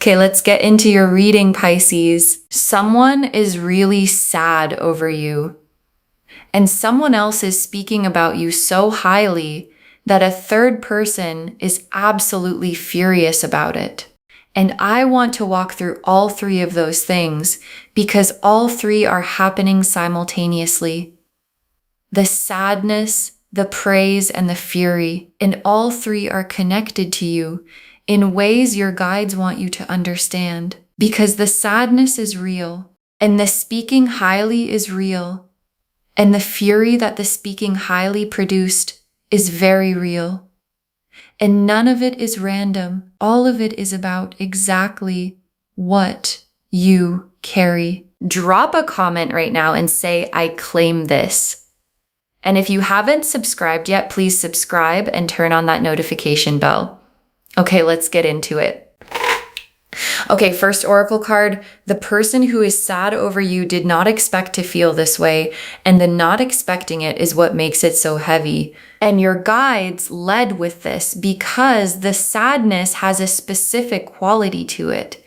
Okay, let's get into your reading, Pisces. Someone is really sad over you, and someone else is speaking about you so highly that a third person is absolutely furious about it. And I want to walk through all three of those things because all three are happening simultaneously. The sadness, the praise, and the fury, and all three are connected to you in ways your guides want you to understand. Because the sadness is real, and the speaking highly is real, and the fury that the speaking highly produced is very real. And none of it is random. All of it is about exactly what you carry. Drop a comment right now and say, I claim this. And if you haven't subscribed yet, please subscribe and turn on that notification bell. Okay, let's get into it. Okay, first oracle card. The person who is sad over you did not expect to feel this way, and the not expecting it is what makes it so heavy. And your guides led with this because the sadness has a specific quality to it.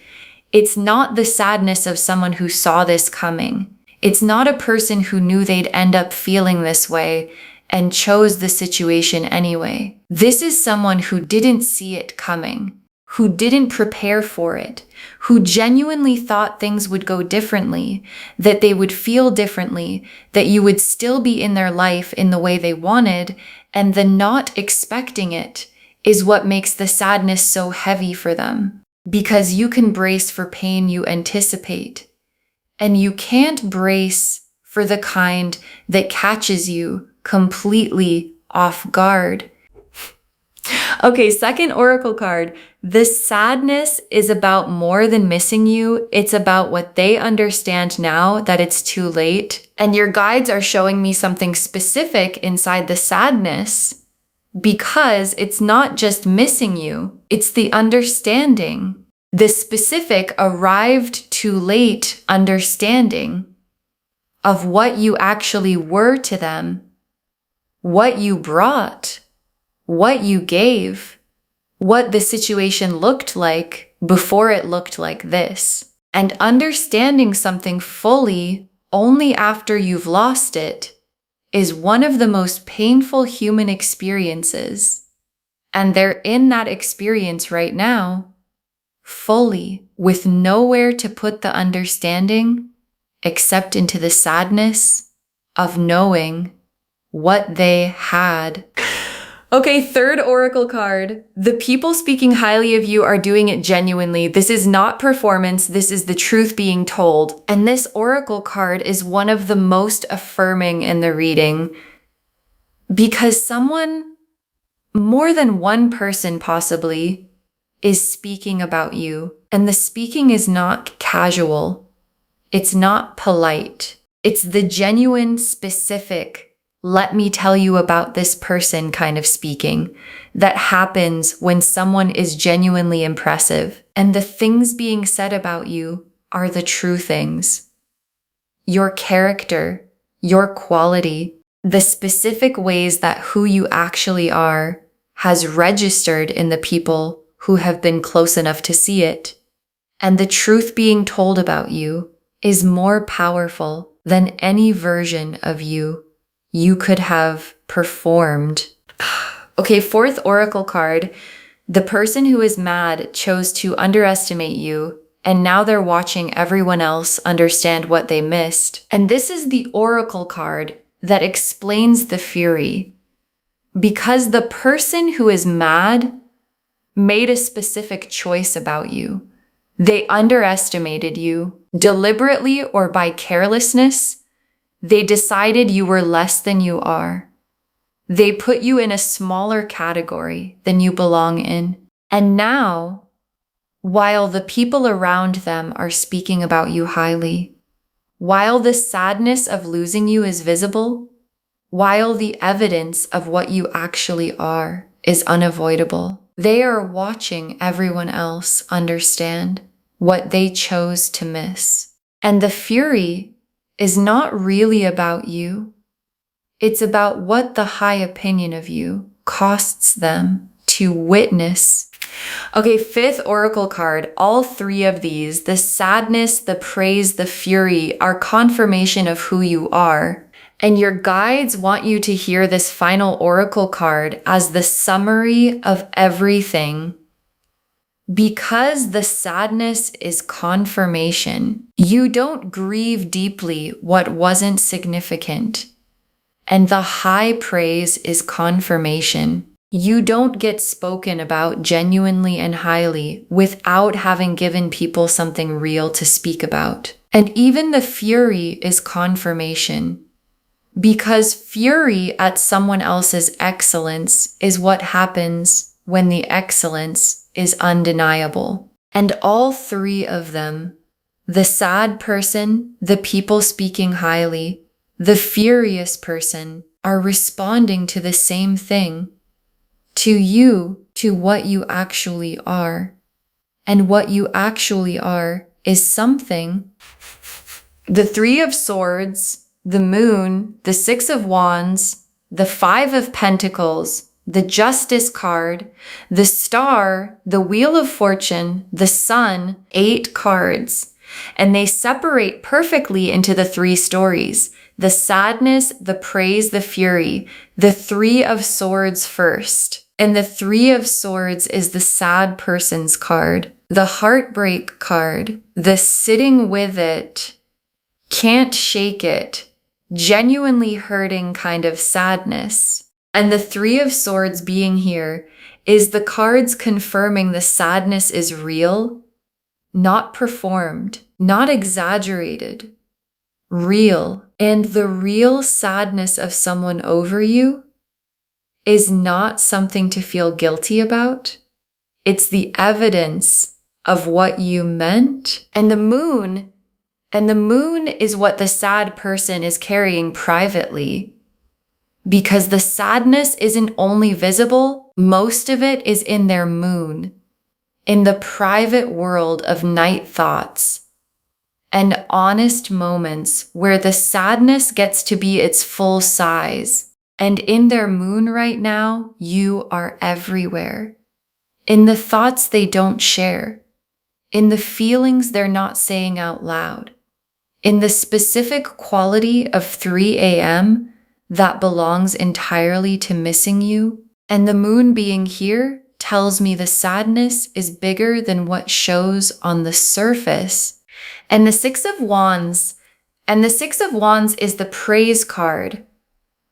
It's not the sadness of someone who saw this coming. It's not a person who knew they'd end up feeling this way and chose the situation anyway. This is someone who didn't see it coming, who didn't prepare for it, who genuinely thought things would go differently, that they would feel differently, that you would still be in their life in the way they wanted, and the not expecting it is what makes the sadness so heavy for them. Because you can brace for pain you anticipate, and you can't brace for the kind that catches you completely off guard. Okay, second oracle card. The sadness is about more than missing you. It's about what they understand now that it's too late. And your guides are showing me something specific inside the sadness because it's not just missing you. It's the understanding. The specific arrived too late understanding of what you actually were to them, what you brought, what you gave, what the situation looked like before it looked like this. And understanding something fully only after you've lost it is one of the most painful human experiences. And they're in that experience right now, fully, with nowhere to put the understanding except into the sadness of knowing what they had. Okay, third oracle card. The people speaking highly of you are doing it genuinely. This is not performance. This is the truth being told. And this oracle card is one of the most affirming in the reading because someone, more than one person possibly, is speaking about you. And the speaking is not casual. It's not polite. It's the genuine, specific, let me tell you about this person kind of speaking that happens when someone is genuinely impressive. And the things being said about you are the true things. Your character, your quality, the specific ways that who you actually are has registered in the people who have been close enough to see it. And the truth being told about you is more powerful than any version of you could have performed. Okay, fourth oracle card. The person who is mad chose to underestimate you, and now they're watching everyone else understand what they missed. And this is the oracle card that explains the fury. Because the person who is mad made a specific choice about you. They underestimated you, deliberately or by carelessness. They decided you were less than you are. They put you in a smaller category than you belong in. And now, while the people around them are speaking about you highly, while the sadness of losing you is visible, while the evidence of what you actually are is unavoidable, they are watching everyone else understand what they chose to miss. And the fury is not really about you. It's about what the high opinion of you costs them to witness. Okay, fifth oracle card. All three of these, the sadness, the praise, the fury, are confirmation of who you are. And your guides want you to hear this final oracle card as the summary of everything. Because the sadness is confirmation, you don't grieve deeply what wasn't significant. And the high praise is confirmation. You don't get spoken about genuinely and highly without having given people something real to speak about. And even the fury is confirmation. Because fury at someone else's excellence is what happens when the excellence is undeniable. And all three of them, the sad person, the people speaking highly, the furious person, are responding to the same thing. To you, to what you actually are. And what you actually are is something. The Three of Swords, the Moon, the Six of Wands, the Five of Pentacles, the Justice card, the Star, the Wheel of Fortune, the Sun, 8 cards. And they separate perfectly into the 3 stories. The sadness, the praise, the fury. The Three of Swords first. And the Three of Swords is the sad person's card. The heartbreak card. The sitting with it. Can't shake it. Genuinely hurting kind of sadness. And the Three of Swords being here is the cards confirming the sadness is real, not performed, not exaggerated, real. And the real sadness of someone over you is not something to feel guilty about. It's the evidence of what you meant. And the moon is what the sad person is carrying privately. Because the sadness isn't only visible, most of it is in their moon, in the private world of night thoughts and honest moments where the sadness gets to be its full size. And in their moon right now, you are everywhere. In the thoughts they don't share, in the feelings they're not saying out loud, in the specific quality of 3 a.m. that belongs entirely to missing you. And the moon being here tells me the sadness is bigger than what shows on the surface. And the Six of Wands is the praise card,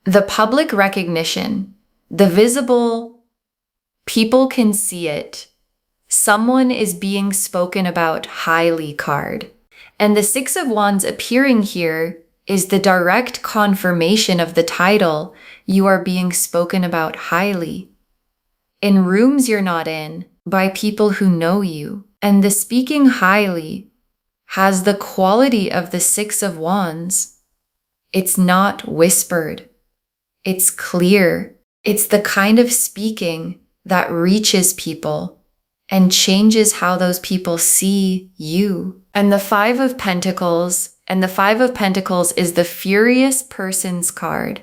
the public recognition, the visible, people can see it. Someone is being spoken about highly card. And the Six of Wands appearing here is the direct confirmation of the title. You are being spoken about highly. In rooms you're not in, by people who know you. And the speaking highly has the quality of the Six of Wands. It's not whispered. It's clear. It's the kind of speaking that reaches people and changes how those people see you. And the Five of Pentacles is the furious person's card.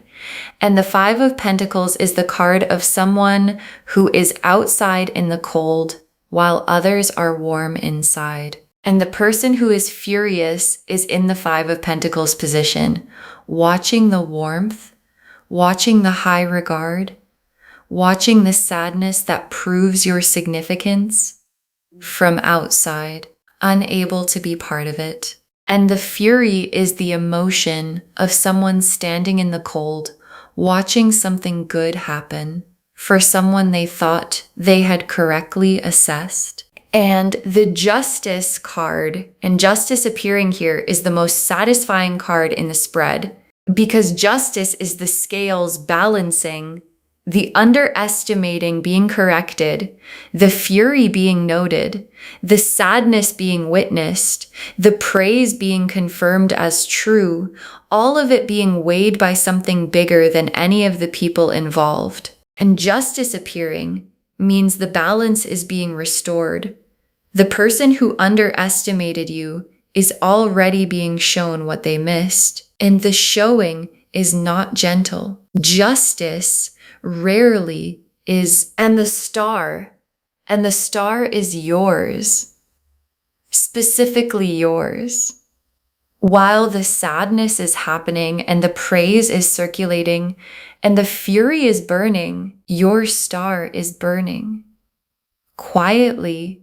And the Five of Pentacles is the card of someone who is outside in the cold while others are warm inside. And the person who is furious is in the Five of Pentacles position, watching the warmth, watching the high regard, watching the sadness that proves your significance from outside, unable to be part of it. And the fury is the emotion of someone standing in the cold, watching something good happen for someone they thought they had correctly assessed. And the Justice card, and Justice appearing here, is the most satisfying card in the spread, because Justice is the scales balancing, the underestimating being corrected, the fury being noted, the sadness being witnessed, the praise being confirmed as true, all of it being weighed by something bigger than any of the people involved. And Justice appearing means the balance is being restored. The person who underestimated you is already being shown what they missed, and the showing is not gentle. Justice rarely is, and the Star and the star is yours, specifically yours. While the sadness is happening and the praise is circulating and the fury is burning, your star is burning. Quietly,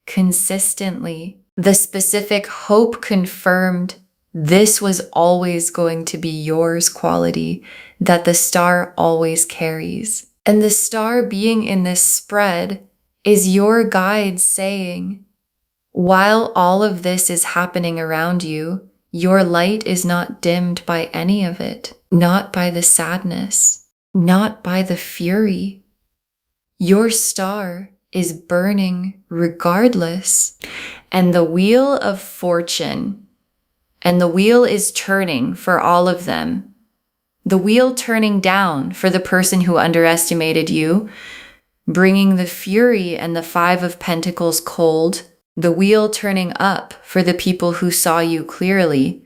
consistently, the specific hope confirmed this was always going to be yours quality that the star always carries. And the star being in this spread is your guide saying, while all of this is happening around you, your light is not dimmed by any of it, not by the sadness, not by the fury. Your star is burning regardless. And the wheel of fortune, and the wheel is turning for all of them. The wheel turning down for the person who underestimated you, bringing the fury and the 5 of Pentacles cold. The wheel turning up for the people who saw you clearly,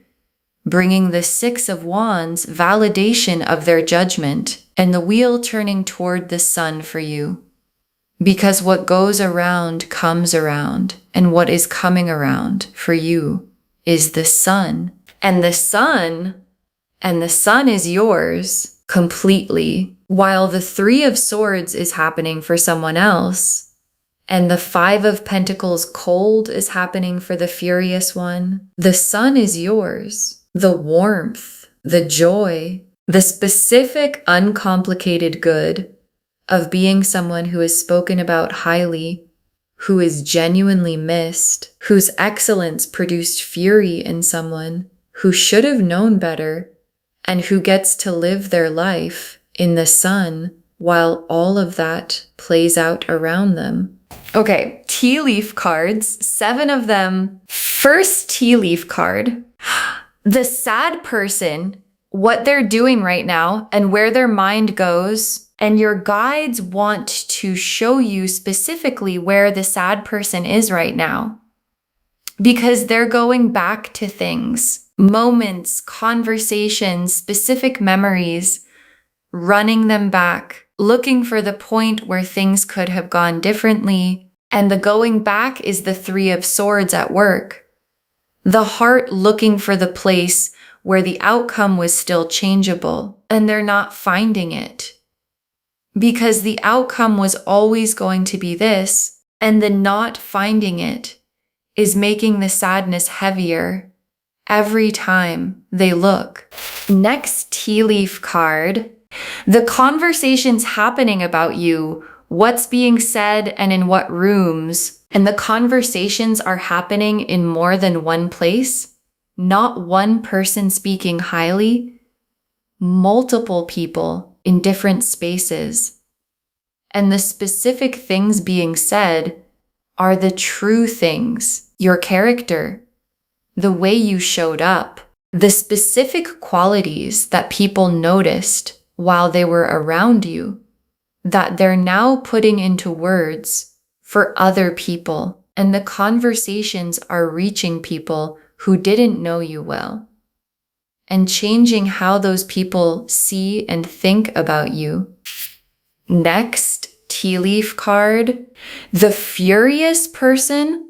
bringing the 6 of Wands validation of their judgment, and the wheel turning toward the sun for you. Because what goes around comes around, and what is coming around for you is the sun. And the sun is yours completely, while the 3 of Swords is happening for someone else. And the 5 of Pentacles cold is happening for the furious one. The sun is yours. The warmth, the joy, the specific uncomplicated good of being someone who is spoken about highly, who is genuinely missed, whose excellence produced fury in someone who should have known better, and who gets to live their life in the sun while all of that plays out around them. Okay, tea leaf cards, 7 of them. First tea leaf card, the sad person, what they're doing right now and where their mind goes, and your guides want to show you specifically where the sad person is right now. Because they're going back to things, moments, conversations, specific memories, running them back, looking for the point where things could have gone differently. And the going back is the 3 of Swords at work. The heart looking for the place where the outcome was still changeable, and they're not finding it. Because the outcome was always going to be this, and the not finding it is making the sadness heavier every time they look. Next tea leaf card, the conversations happening about you, what's being said and in what rooms, and the conversations are happening in more than one place, not one person speaking highly, multiple people in different spaces. And the specific things being said are the true things, your character, the way you showed up, the specific qualities that people noticed while they were around you, that they're now putting into words for other people, and the conversations are reaching people who didn't know you well, and changing how those people see and think about you. Next tea leaf card, the furious person,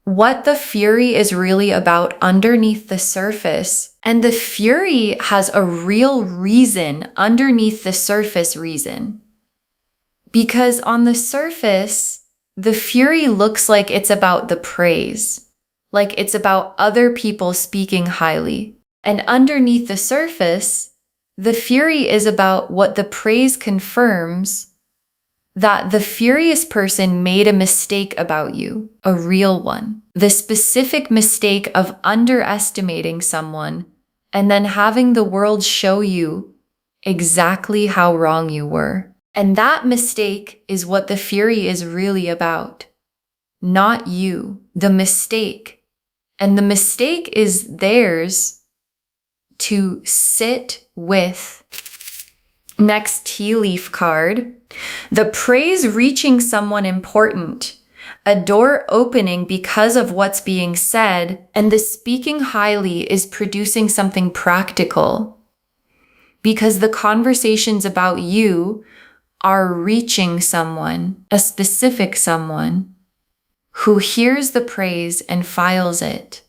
what the fury is really about underneath the surface. And the fury has a real reason underneath the surface reason. Because on the surface, the fury looks like it's about the praise, like it's about other people speaking highly. And underneath the surface, the fury is about what the praise confirms, that the furious person made a mistake about you, a real one. The specific mistake of underestimating someone and then having the world show you exactly how wrong you were. And that mistake is what the fury is really about, not you, the mistake. And the mistake is theirs to sit with. Next tea leaf card, the praise reaching someone important, a door opening because of what's being said, and the speaking highly is producing something practical. Because the conversations about you are reaching someone, a specific someone, who hears the praise and files it,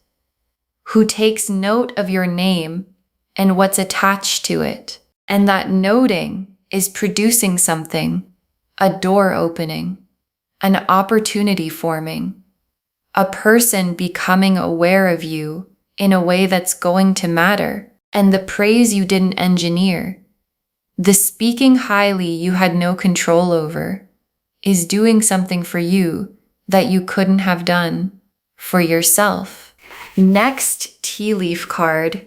who takes note of your name and what's attached to it. And that noting is producing something, a door opening, an opportunity forming, a person becoming aware of you in a way that's going to matter, and the praise you didn't engineer, the speaking highly you had no control over, is doing something for you that you couldn't have done for yourself. Next tea leaf card,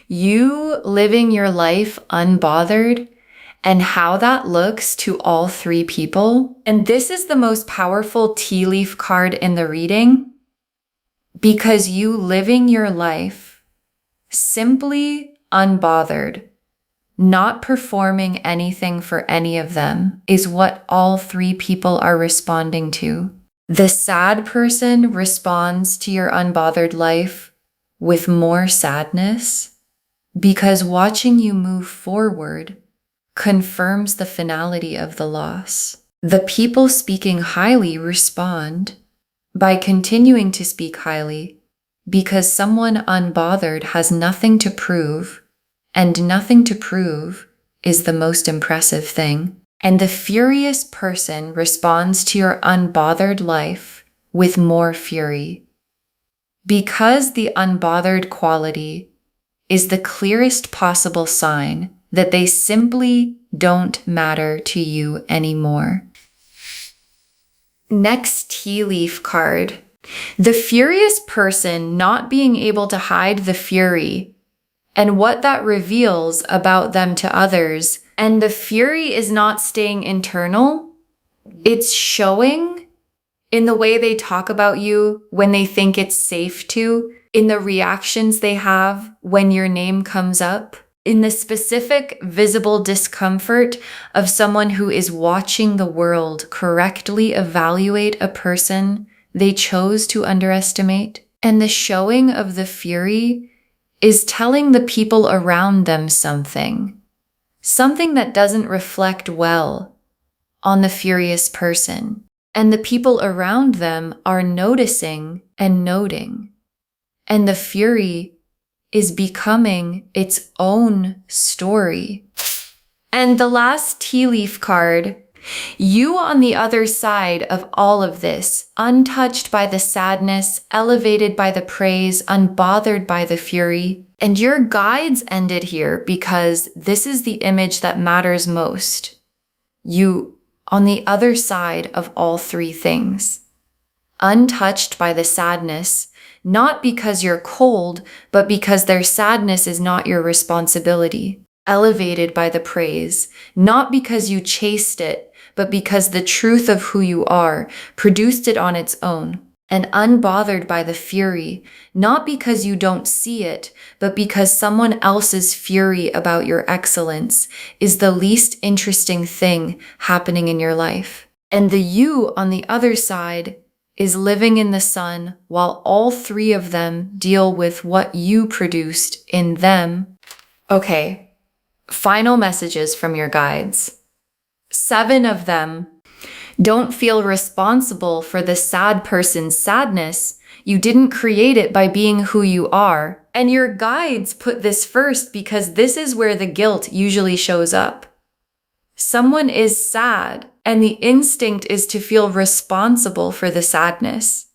you living your life unbothered and how that looks to all three people. And this is the most powerful tea leaf card in the reading because you living your life simply unbothered, not performing anything for any of them is what all three people are responding to. The sad person responds to your unbothered life with more sadness because watching you move forward confirms the finality of the loss. The people speaking highly respond by continuing to speak highly because someone unbothered has nothing to prove, and nothing to prove is the most impressive thing. And the furious person responds to your unbothered life with more fury because the unbothered quality is the clearest possible sign that they simply don't matter to you anymore. Next tea leaf card. The furious person not being able to hide the fury and what that reveals about them to others. And the fury is not staying internal. It's showing in the way they talk about you when they think it's safe to, in the reactions they have when your name comes up, in the specific visible discomfort of someone who is watching the world correctly evaluate a person they chose to underestimate. And the showing of the fury is telling the people around them something that doesn't reflect well on the furious person. And the people around them are noticing and noting. And the fury is becoming its own story. And the last tea leaf card, you on the other side of all of this, untouched by the sadness, elevated by the praise, unbothered by the fury. And your guides ended here because this is the image that matters most. You on the other side of all three things, untouched by the sadness, not because you're cold, but because their sadness is not your responsibility. Elevated by the praise, not because you chased it, but because the truth of who you are produced it on its own. And unbothered by the fury, not because you don't see it, but because someone else's fury about your excellence is the least interesting thing happening in your life. And the you on the other side is living in the sun while all three of them deal with what you produced in them. Okay, final messages from your guides. 7 of them. Don't feel responsible for the sad person's sadness. You didn't create it by being who you are. And your guides put this first because this is where the guilt usually shows up. Someone is sad, and the instinct is to feel responsible for the sadness,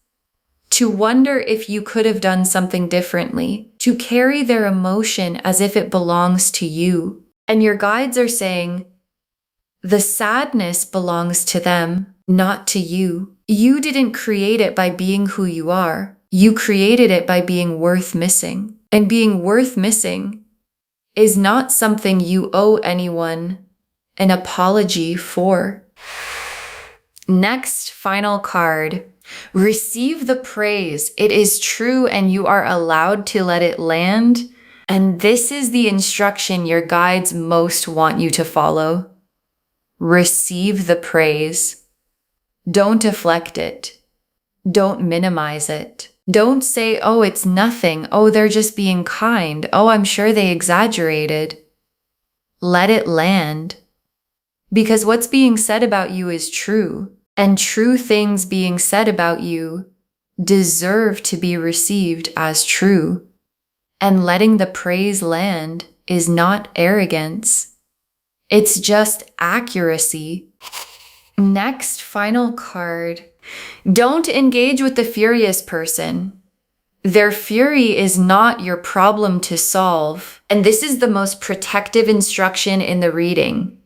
to wonder if you could have done something differently, to carry their emotion as if it belongs to you. And your guides are saying, the sadness belongs to them, not to you. You didn't create it by being who you are. You created it by being worth missing. And being worth missing is not something you owe anyone an apology for. Next, final card. Receive the praise. It is true and you are allowed to let it land. And this is the instruction your guides most want you to follow. Receive the praise. Don't deflect it. Don't minimize it. Don't say, oh, it's nothing. Oh, they're just being kind. Oh, I'm sure they exaggerated. Let it land. because what's being said about you is true, and true things being said about you deserve to be received as true. And letting the praise land is not arrogance. It's just accuracy. Next, final card. Don't engage with the furious person. Their fury is not your problem to solve. And this is the most protective instruction in the reading.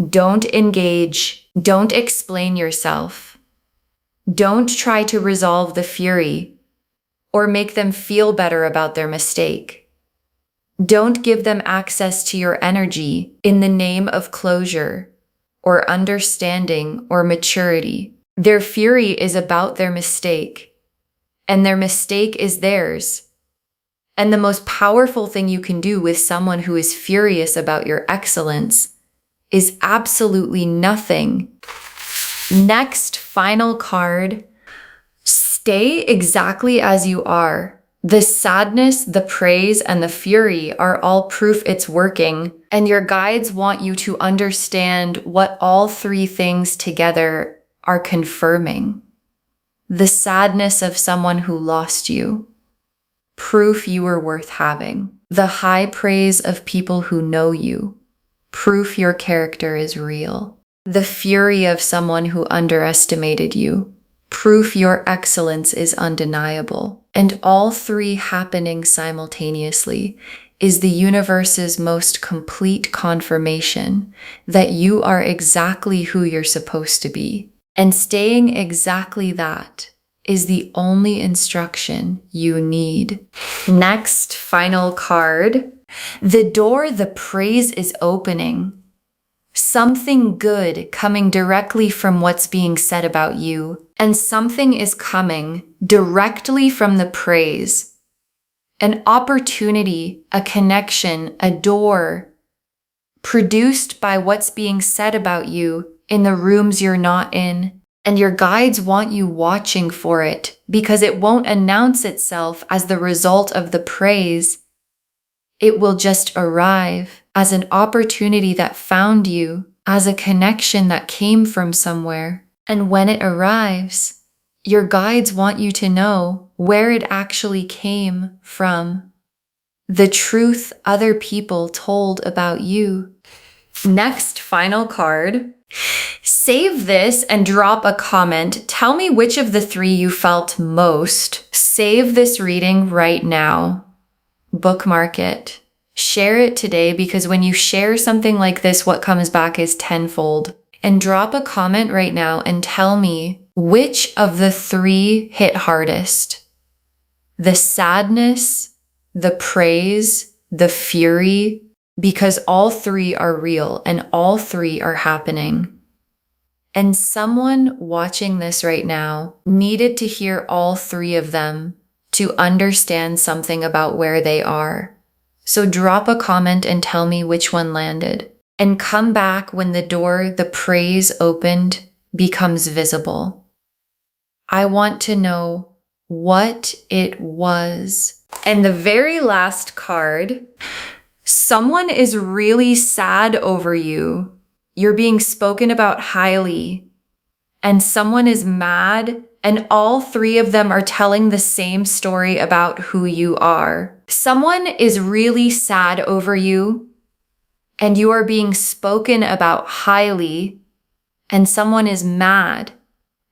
Don't engage. Don't explain yourself. Don't try to resolve the fury or make them feel better about their mistake. Don't give them access to your energy in the name of closure or understanding or maturity. Their fury is about their mistake, and their mistake is theirs. And the most powerful thing you can do with someone who is furious about your excellence is absolutely nothing. Next, final card. Stay exactly as you are. The sadness, the praise, and the fury are all proof it's working, and your guides want you to understand what all three things together are confirming. The sadness of someone who lost you, proof you were worth having. The high praise of people who know you, proof your character is real. The fury of someone who underestimated you, proof your excellence is undeniable. And all three happening simultaneously is the universe's most complete confirmation that you are exactly who you're supposed to be. And staying exactly that is the only instruction you need. Next, final card. The door, the praise is opening. Something good coming directly from what's being said about you, and something is coming directly from the praise. An opportunity, a connection, a door produced by what's being said about you in the rooms you're not in. And your guides want you watching for it because it won't announce itself as the result of the praise. It will just arrive as an opportunity that found you, as a connection that came from somewhere. And when it arrives, your guides want you to know where it actually came from. The truth other people told about you. Next, final card. Save this and drop a comment. Tell me which of the three you felt most. Save this reading right now. Bookmark it. Share it today, because when you share something like this, what comes back is tenfold. And drop a comment right now and tell me which of the three hit hardest. The sadness, the praise, the fury, because all three are real and all three are happening. And someone watching this right now needed to hear all three of them to understand something about where they are. So drop a comment and tell me which one landed. And come back when the door, the praise opened, becomes visible. I want to know what it was. And the very last card, someone is really sad over you. You're being spoken about highly. And someone is mad, and all three of them are telling the same story about who you are. Someone is really sad over you, and you are being spoken about highly, and someone is mad,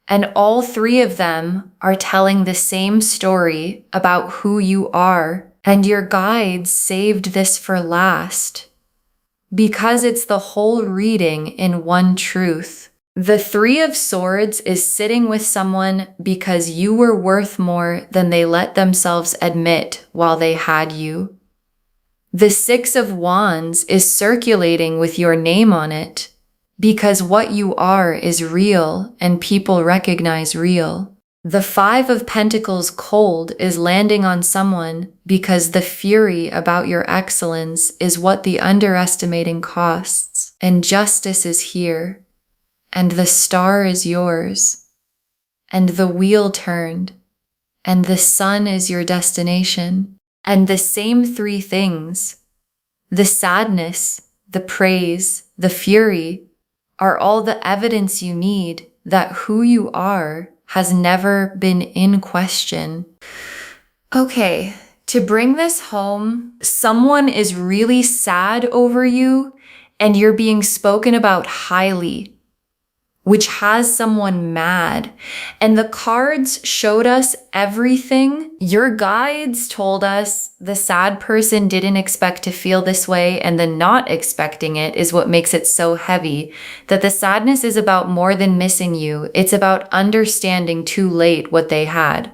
and all three of them are telling the same story about who you are, and your guides saved this for last, because it's the whole reading in one truth. The Three of Swords is sitting with someone because you were worth more than they let themselves admit while they had you. The Six of Wands is circulating with your name on it because what you are is real and people recognize real. The Five of Pentacles cold is landing on someone because the fury about your excellence is what the underestimating costs, and justice is here. And the star is yours, and the wheel turned, and the sun is your destination. And the same three things, the sadness, the praise, the fury, are all the evidence you need that who you are has never been in question. Okay, to bring this home, someone is really sad over you and you're being spoken about highly, which has someone mad. And the cards showed us everything. Your guides told us the sad person didn't expect to feel this way, and the not expecting it is what makes it so heavy. That the sadness is about more than missing you. It's about understanding too late what they had.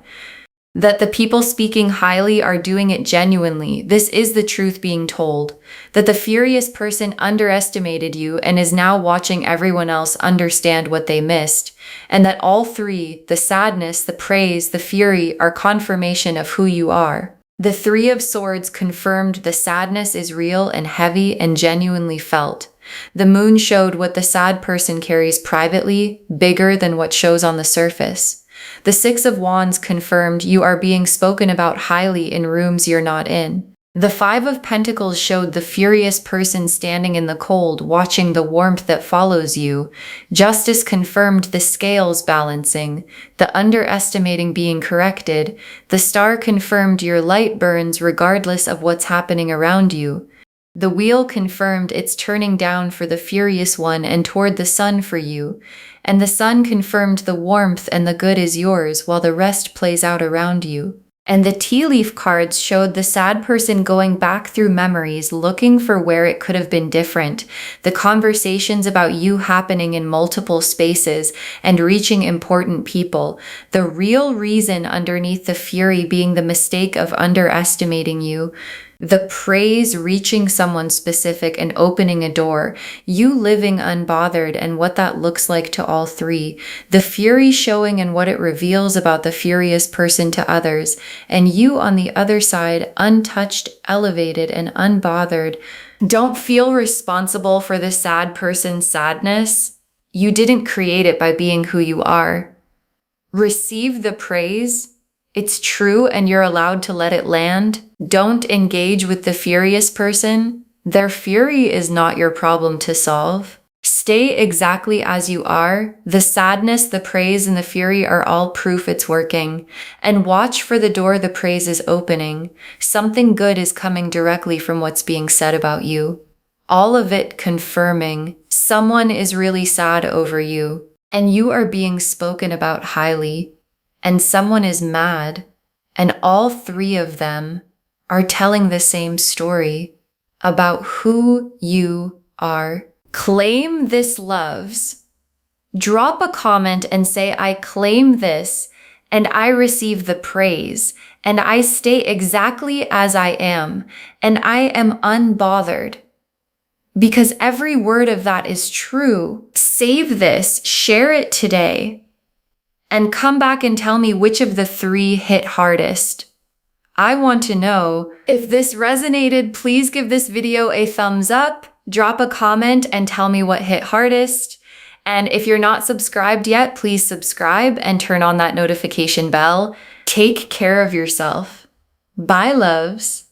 That the people speaking highly are doing it genuinely. This is the truth being told. That the furious person underestimated you and is now watching everyone else understand what they missed. And that all three, the sadness, the praise, the fury, are confirmation of who you are. The Three of Swords confirmed the sadness is real and heavy and genuinely felt. The moon showed what the sad person carries privately, bigger than what shows on the surface. The Six of Wands confirmed you are being spoken about highly in rooms you're not in. The Five of Pentacles showed the furious person standing in the cold, watching the warmth that follows you. Justice confirmed the scales balancing, the underestimating being corrected. The Star confirmed your light burns regardless of what's happening around you. The Wheel confirmed it's turning down for the furious one and toward the sun for you. And the Sun confirmed the warmth and the good is yours while the rest plays out around you. And the tea leaf cards showed the sad person going back through memories, looking for where it could have been different. The conversations about you happening in multiple spaces and reaching important people. The real reason underneath the fury being the mistake of underestimating you. The praise reaching someone specific and opening a door, you living unbothered and what that looks like to all three, the fury showing and what it reveals about the furious person to others, and you on the other side, untouched, elevated, and unbothered. Don't feel responsible for the sad person's sadness. You didn't create it by being who you are. Receive the praise. It's true and you're allowed to let it land. Don't engage with the furious person. Their fury is not your problem to solve. Stay exactly as you are. The sadness, the praise, and the fury are all proof it's working. And watch for the door the praise is opening. Something good is coming directly from what's being said about you. All of it confirming someone is really sad over you, and you are being spoken about highly. And someone is mad, and all three of them are telling the same story about who you are. Claim this, loves. Drop a comment and say, I claim this, and I receive the praise, and I stay exactly as I am, and I am unbothered. Because every word of that is true. Save this, share it today. And come back and tell me which of the three hit hardest. I want to know. If this resonated, please give this video a thumbs up, drop a comment, and tell me what hit hardest. And if you're not subscribed yet, please subscribe and turn on that notification bell. Take care of yourself. Bye, loves.